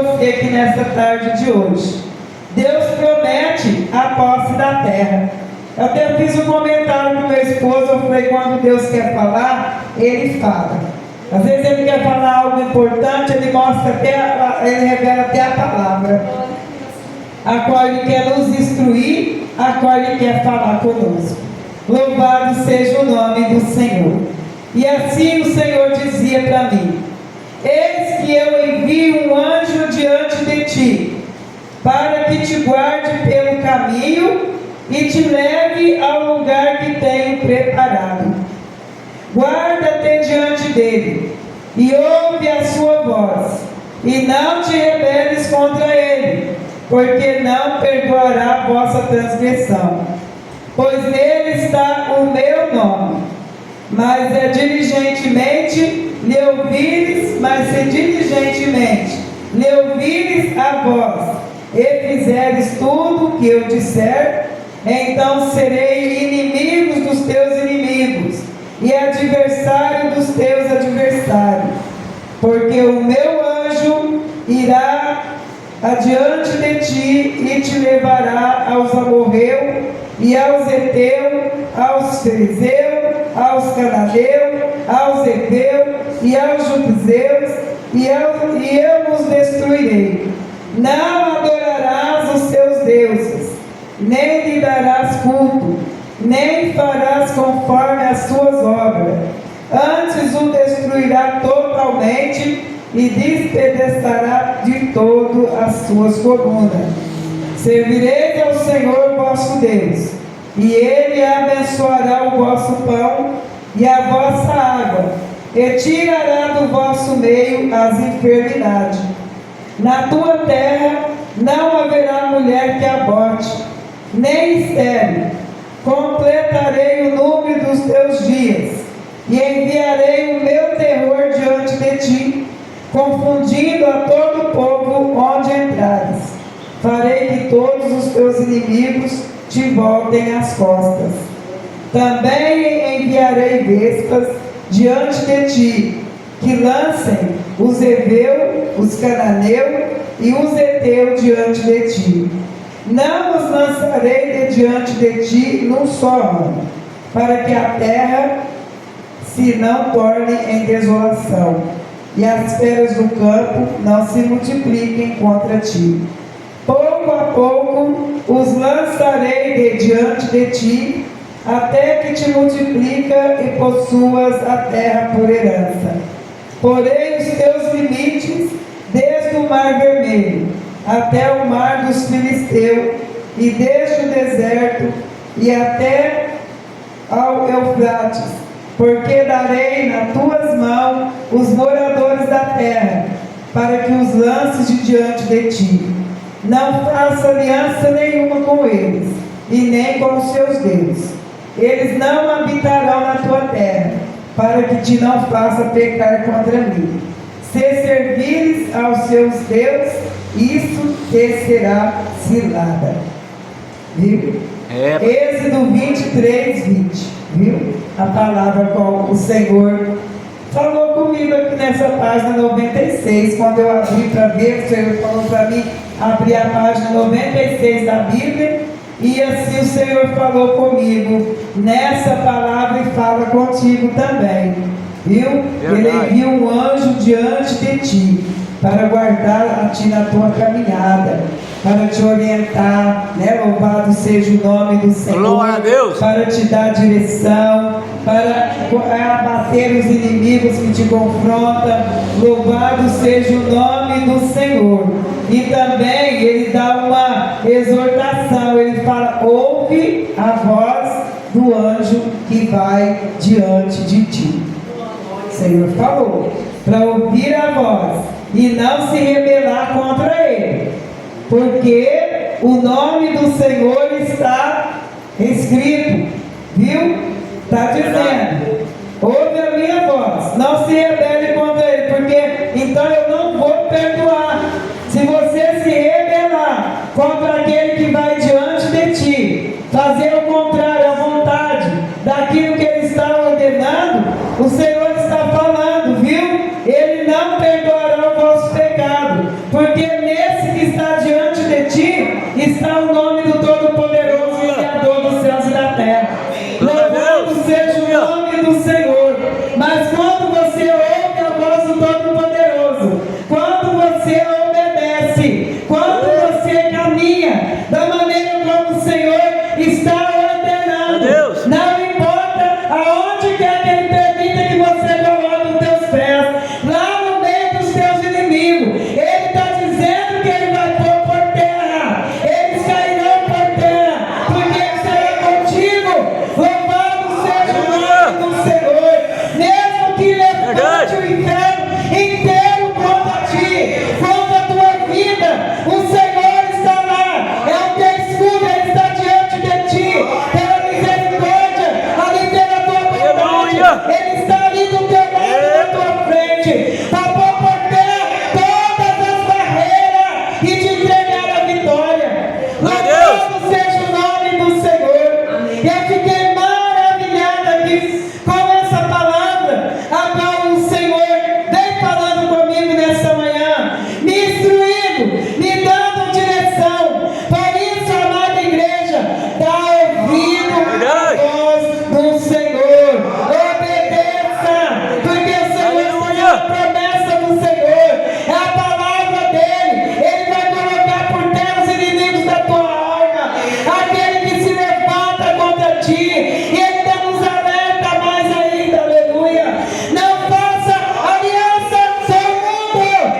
você aqui nessa tarde de hoje. Deus promete a posse da terra. Eu até fiz um comentário com meu esposo, eu falei, quando Deus quer falar, Ele fala. Às vezes Ele quer falar algo importante, Ele mostra Ele revela até a palavra, a qual Ele quer nos instruir, a qual Ele quer falar conosco. Louvado seja o nome do Senhor. E assim o Senhor dizia para mim: eis que eu envio um anjo diante de ti, para que te guarde pelo caminho e te leve ao lugar que tenho preparado. Guarda-te diante dele, e ouve a sua voz, e não te rebeles contra ele, porque não perdoará a vossa transgressão. Pois nele está o meu nome. Mas é diligentemente lhe ouvires, mas se diligentemente lhe ouvires a voz, e fizeres tudo o que eu disser, então serei inimigos dos teus inimigos, e adversário dos teus adversários. Porque o meu anjo irá adiante de ti, e te levará aos amorreus, e aos heteus, aos fariseus, aos cananeus, aos heveus, e aos judeus, e eu os destruirei. Não adorarás os seus deuses, nem lhe darás culto, nem farás conforme as suas obras. Antes o destruirá totalmente, e despedaçará de todo as suas colunas. Servireis ao Senhor vosso Deus, e Ele abençoará o vosso pão e a vossa água, e tirará do vosso meio as enfermidades. Na tua terra não haverá mulher que aborte, nem estéril. Completarei o número dos teus dias, e enviarei o meu terror diante de ti, confundindo a todo o povo onde entrares. Farei que todos os teus inimigos te voltem as costas. Também enviarei vespas diante de ti, que lancem os heveus, os cananeus e os heteus diante de ti. Não os lançarei de diante de ti num só ano, para que a terra se não torne em desolação, e as feras do campo não se multipliquem contra ti. Pouco a pouco os lançarei de diante de ti, até que te multiplica e possuas a terra por herança. Porei os teus limites desde o mar vermelho até o mar dos filisteus, e desde o deserto e até ao Eufrates, porque darei nas tuas mãos os moradores da terra, para que os lances de diante de ti. Não faça aliança nenhuma com eles, e nem com os seus deuses. Eles não habitarão na tua terra, para que te não faça pecar contra mim. Se servires aos seus deuses, isso te será cilada. Viu? Êxodo 23, 20. Viu? A palavra com o Senhor falou comigo aqui nessa página 96. Quando eu abri para ver, o Senhor falou para mim abrir a página 96 da Bíblia. E assim o Senhor falou comigo nessa palavra e fala contigo também. Viu? Ele envia um anjo diante de ti, para guardar a ti na tua caminhada, para te orientar, né? Louvado seja o nome do Senhor. Glória a Deus. Para te dar direção, para abater os inimigos que te confrontam. Louvado seja o nome do Senhor. E também ele dá uma exortação, ele fala: ouve a voz do anjo que vai diante de ti. O Senhor falou para ouvir a voz e não se rebelar contra ele, porque o nome do Senhor está escrito, viu? Está dizendo: ouve a minha voz, não se rebele contra ele, porque então eu não vou perdoar. Se você se rebelar contra aquele que vai diante de ti, fazer o contrário à vontade daquilo que ele está ordenando, o Senhor está falando, viu? Ele não perdoará o vosso pecado, porque porque nesse que está diante de ti está o nome do Todo-Poderoso, Criador dos céus e da terra. Louvado seja o nome do Senhor. Mas quando você ouve a voz do Todo-Poderoso, quando você obedece, quando você caminha da maneira como o Senhor está ordenando, não importa aonde quer que Ele permita que você coloque os teus pés, lá no meio dos teus inimigos, Ele está dizendo que Ele vai pôr por terra, eles cairão por terra, porque Ele será contigo. Louvado seja o nome do Senhor. Mesmo que levante o inferno inteiro contra ti, contra a tua vida, o Senhor está lá, é o teu escudo, Ele está diante de ti, pela misericórdia, ali pela tua bondade, Ele está ali do teu lado e na tua frente, para pôr por terra todas as barreiras e te entregar a vitória. Louvado seja o nome do Senhor. Eu fiquei maravilhada aqui com essa palavra, a qual o Senhor vem falando comigo nessa manhã, me instruindo, me dando direção. Por isso, amada igreja, dá ouvido à voz do Senhor, obedeça, porque o Senhor tem a promessa do Senhor, é a palavra dele. Ele vai colocar por terra os inimigos da tua alma, aquele que se levanta contra ti, e ele ainda nos alerta mais ainda, aleluia. Não faça aliança com o mundo.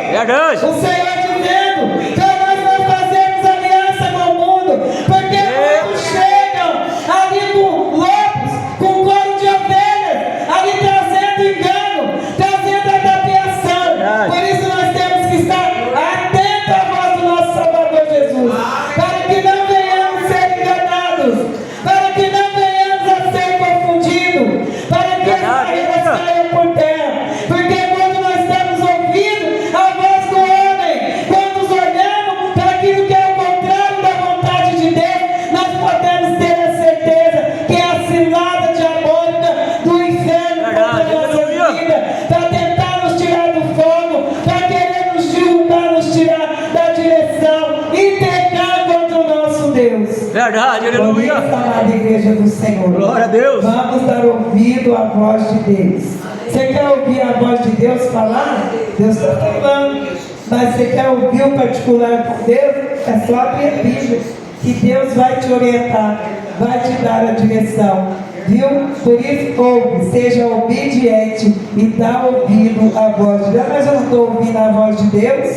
O Senhor dizendo para nós não fazermos aliança com o mundo, porque muitos chegam ali com lobos, com couro de ovelhas, ali trazendo engano, trazendo adaptação. Por isso nós temos que estar atentos à voz do nosso Salvador Jesus, para que não venhamos ser enganados, para que não venhamos a ser confundidos, para que as barreiras caiam por terra. Porque quando nós estamos ouvindo a voz do homem, quando olhamos para aquilo que é o contrário da vontade de Deus, nós podemos ter a certeza que é a cilada diabólica do inferno contra a nossa vida, para tentar nos tirar do fogo, para querer nos derrubar, nos tirar da direção e pecar contra o nosso Deus. Verdade, Por aleluia. isso, amada igreja do Senhor, Glória a Deus. vamos dar ouvido à voz de Deus. Você quer ouvir a voz de Deus falar? Deus está falando. Mas você quer ouvir o particular com Deus? É só abrir a Bíblia, que Deus vai te orientar, vai te dar a direção. Viu? Por isso, ouve, seja obediente e dá ouvido à voz de Deus. Mas eu não estou ouvindo a voz de Deus?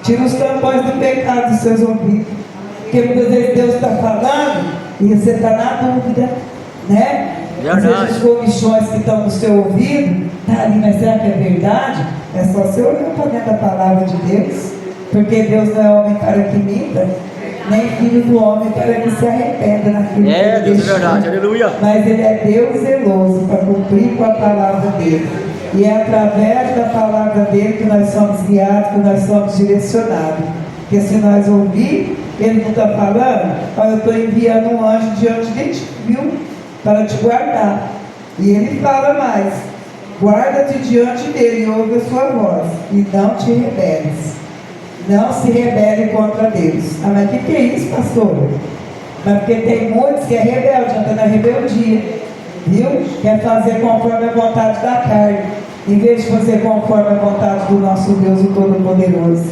Tira os tampões do pecado dos seus ouvidos. Porque muitas vezes Deus está falando e você está na dúvida, né? Às vezes as comichões que estão no seu ouvido, tá ali, mas será que é verdade? É só você olhar para dentro da palavra de Deus, porque Deus não é homem para que minta, nem filho do homem para que se arrependa naquilo que ele Deus, deixou. é verdade, aleluia. Mas Ele é Deus zeloso para cumprir com a palavra dele. E é através da palavra dele que nós somos guiados, que nós somos direcionados. Porque se nós ouvir, ele não está falando, olha, eu estou enviando um anjo diante de ti, viu? Para te guardar. E ele fala mais: guarda-te diante dele e ouve a sua voz, e não te rebeles. Não se rebele contra Deus. Ah, mas o que é isso, pastor? Mas porque tem muitos que é rebelde, anda na rebeldia, viu? Quer fazer conforme a vontade da carne, em vez de fazer conforme a vontade do nosso Deus, o Todo-Poderoso.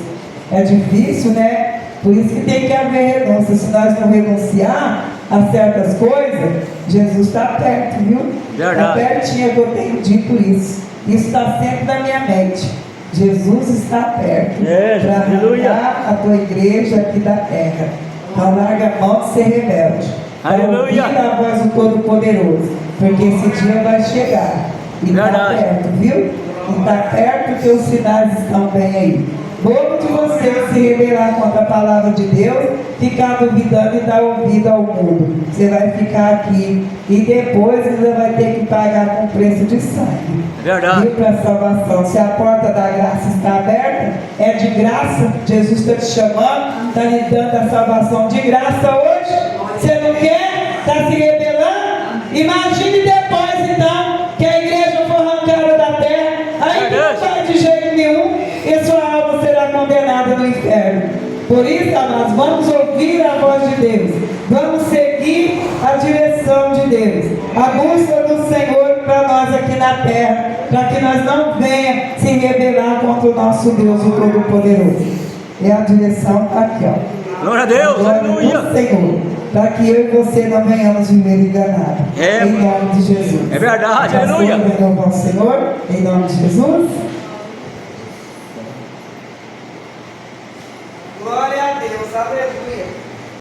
É difícil, né? Por isso que tem que haver renúncia. Se nós não renunciar a certas coisas, Jesus está perto, viu? Está pertinho, que eu tenho dito isso. Isso está sempre na minha mente. Jesus está perto para arrancar a tua igreja aqui da terra. Então larga a mão de ser rebelde. Aleluia. Ouvir a voz do Todo-Poderoso, porque esse dia vai chegar. E está perto, viu? E está perto, que os sinais estão bem aí. Bobo de você se rebelar contra a palavra de Deus, ficar duvidando e dar ouvido ao mundo. Você vai ficar aqui e depois você vai ter que pagar com preço de sangue. Verdade. Viu, para a salvação. Se a porta da graça está aberta, é de graça. Jesus está te chamando, está lhe dando a salvação de graça hoje. Você não quer? Está se rebelando? Imagine depois então que a igreja for arrancada da terra. Aí não vai de jeito nenhum e sua alma será condenada. condenada no inferno. Por isso, amados, vamos ouvir a voz de Deus. Vamos seguir a direção de Deus. A busca do Senhor para nós aqui na terra, para que nós não venha se rebelar contra o nosso Deus, o Todo-Poderoso. E a direção está aqui, ó. Glória a Deus, aleluia. Senhor, para que eu e você não venhamos viver enganados. Em nome de Jesus. É verdade, aleluia. aleluia. Senhor, em nome de Jesus.